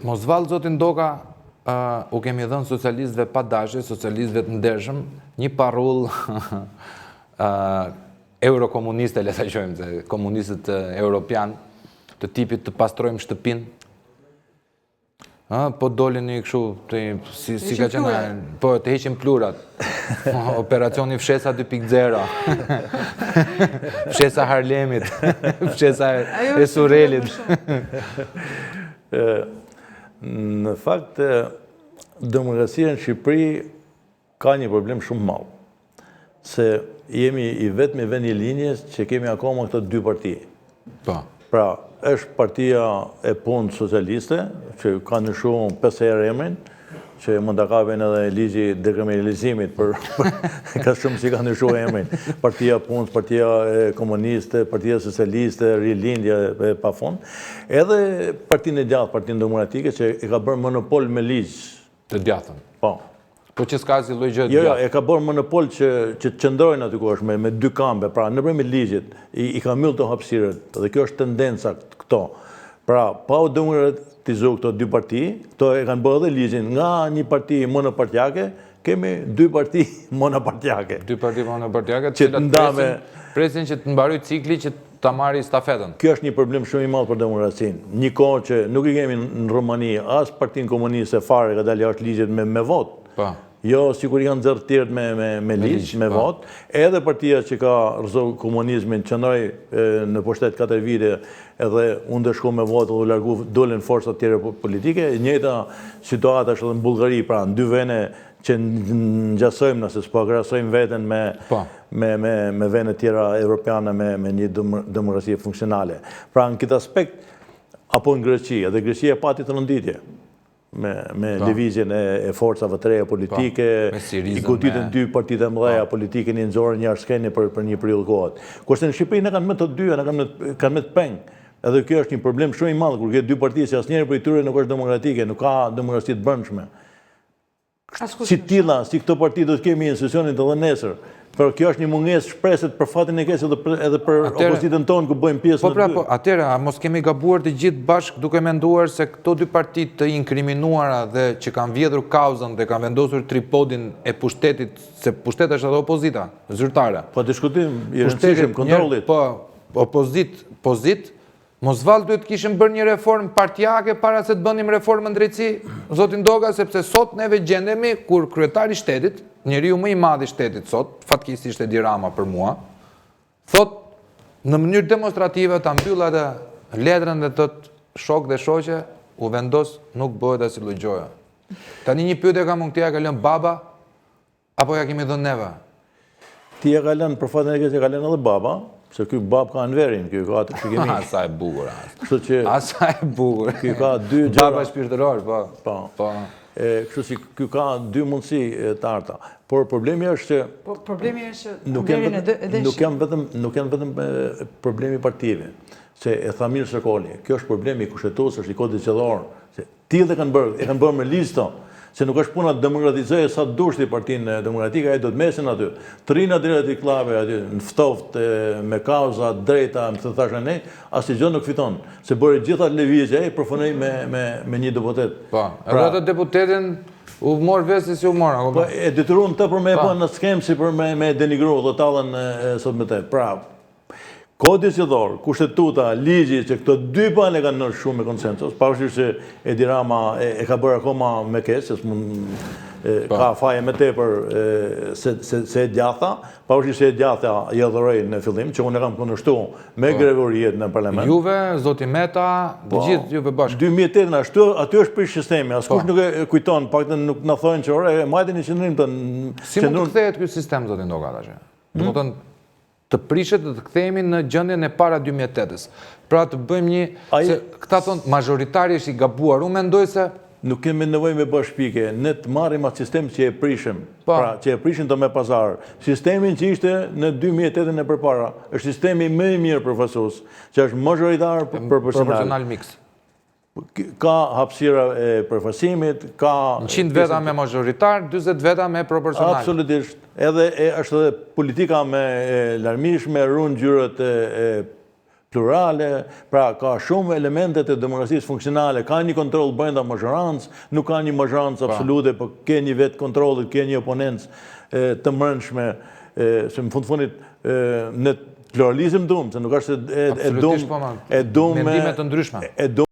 Mos vallë zotin Doka, u kemi dhënë socialistëve pa dashje, socialistëve të ndershëm, një parull eurokomuniste, le ta quajmë, se komunistët europian, të tipit të pastrojmë shtëpinë. Po dolin një kështu, si ka qenë, po të heqim plurat. Operacioni Fshesa 2.0. Fshesa Harlemit, Fshesa e Surelit. Në fakt, demokracia në Shqipëri ka një problem shumë madh. Se jemi i vetmi vend i linjes që kemi akoma këto dy parti. Pra, është partia e punë socialiste, që ka ndryshuar 5 herë emrin, që mund të kapen edhe ligji dekriminalizimit për ka shumë si ka ndryshuar emrin. Partia punës, partia komuniste, partia socialiste, rilindja pa fund. Edhe partinë e djathtë, partinë demokratike, që e ka bërë monopol me ligj. Të djathën? Po. Po që s'ka si lloj gjë të djathtë? Jo, e ka bërë monopol që të qëndrojnë aty ku është me dy kambe, pra në përmjet ligjit, i ka mbyll të hapësirët, dhe kjo është tendenca këto. Pra, pa u demokratizuar këto dy parti, këto e kanë bërë edhe ligjin nga një parti monopartiake, kemi dy parti monopartiake. Dy parti monopartiake, të cilat presin që të mbaroj cikli që ta marri stafetën. Kjo është një problem shumë i madh për demokracinë. Një kohë që nuk i kemi në Romani as partinë komuniste fare, ka dalë jashtë ligjit me vot. Jo, sikur janë nxjerrë të tjerët me ligj, me vot, edhe partia që ka rrezuar komunizmin qëndroi në pushtet 4 vite, edhe u ndeshku me vot dhe u largu, dolën forcat tjera politike. Njëjta situata është edhe në Bullgari, pra në dy vende që ngjasojmë nëse s'po krahasojmë veten me vende tjera evropiane me një demokraci funksionale. Pra në këtë aspekt, apo në Greqi, edhe Greqia pati të rënditje. Me lëvizjen e forcave të reja politike, i goditën dy partitë e mëdha politike në nxorën një arskeni për një periudhë kohë. Kurse në Shqipëri ne kanë më të dyja, ne kanë më të peng. Edhe kjo është një problem shumë i madh kur ke dy parti që asnjëri prej tyre nuk është demokratike, nuk ka demokraci të brendshme. Si tilla, si këto parti do të kemi institucionin të dhe nesër. Por kjo është një mungesë shpreset për fatin e keq edhe për opozitën tonë ku bëjmë pjesë në dy. Po, atëherë, a mos kemi gabuar të gjithë bashkë duke menduar se këto dy parti të inkriminuara dhe që kanë vjedhur kauzën dhe kanë vendosur tripodin e pushtetit, se pushteti është edhe opozita, zyrtare. Po diskutim i rëndësishëm kontrollit. Po, opozit, mos vallë duhet kishim bërë një reformë partijake para se të bënim reformën drejtësi, zotin Doka, sepse sot neve gjendemi kur kryetari i shtetit, njeriu më i madh i shtetit sot, fatkeqësisht Edi Rama për mua, thot në mënyrë demonstrative ta mbyll atë letrën dhe thot shok dhe shoqe, u vendos nuk bëhet asnjë lloj gjoje. Tani një pyetje kam unë, ja ka lënë baba apo ja kemi dhënë neve? Ti e ka lënë për fatin e keq, e ka lënë edhe baba. Se ky bab ka Anverin, ky ka atë shpjegimi. Sa e bukur. Asa e bukur. Ky ka dy gjëra. Baba shpirtëror, po. Kështu si ky ka dy mundësi të arta. Por problemi është që problemi është që nuk janë vetëm problemi partive. Se e tha mirë Sokoli, kjo është problemi i kushtetues, është i kodit zgjedhor. Se tillë e kanë bërë me listo. Se nuk është puna të demokratizojë sa dushti partinë demokratike, ai do të mesin aty. Të rinë drejt i klave aty, në ftoft me kauza drejta, më të thashë ne, asnjë gjë nuk fiton. Se bëri gjitha lëvizje, ai përfunoi me një deputet. Po, edhe atë deputetin u mor vesh si u mor. Po e detyruan të për me e bën në skem si për me denigru dhe tallën sot me të. Pra, Kodi zgjedhor, kushtetuta, ligji që këto dy palë kanë nërë shumë me konsensus, pavarësisht se Edi Rama e ka bërë akoma me keq, se ka faje me tepër se e djatha, pavarësisht se e djatha i adhuroi në fillim, që unë e kam kundërshtuar me Gregoriet në parlament. Juve, zoti Meta, të gjithë juve bashkë. 2008 aty është prish sistemi, askush nuk e kujton, paktën nuk na thonë që ore majtën i qendrim tonë. Si mund të kthehet ky sistem, zoti Doka tash? Domethënë të prishet dhe të kthehemi në gjendjen e para 2008-s. Pra të bëjmë një, se këta thonë majoritari është i gabuar, unë mendoj se nuk kemi nevojë me bësh shpike, ne të marrim atë sistem që e prishim, pra që e prishin të me pazar. Sistemin që ishte në 2008-ën e përpara, është sistemi më i mirë përfaqësues, që është majoritar proporcional mix. Ka hapësira e përfaqësimit, ka 100 veta me majoritar, 40 veta me proporcional. Absolutisht. Edhe është edhe politika me larmish, me runë gjyrët e plurale, pra ka shumë elementet e demokracisë funksionale, ka një kontrol brenda mazhorancë, nuk ka një mazhorancë absolute, po ke një vetë kontrollit, ke një oponencë të mbrëmshme, se në fundit në pluralizëm dumë, se nuk është e dumë mendimet të ndryshme.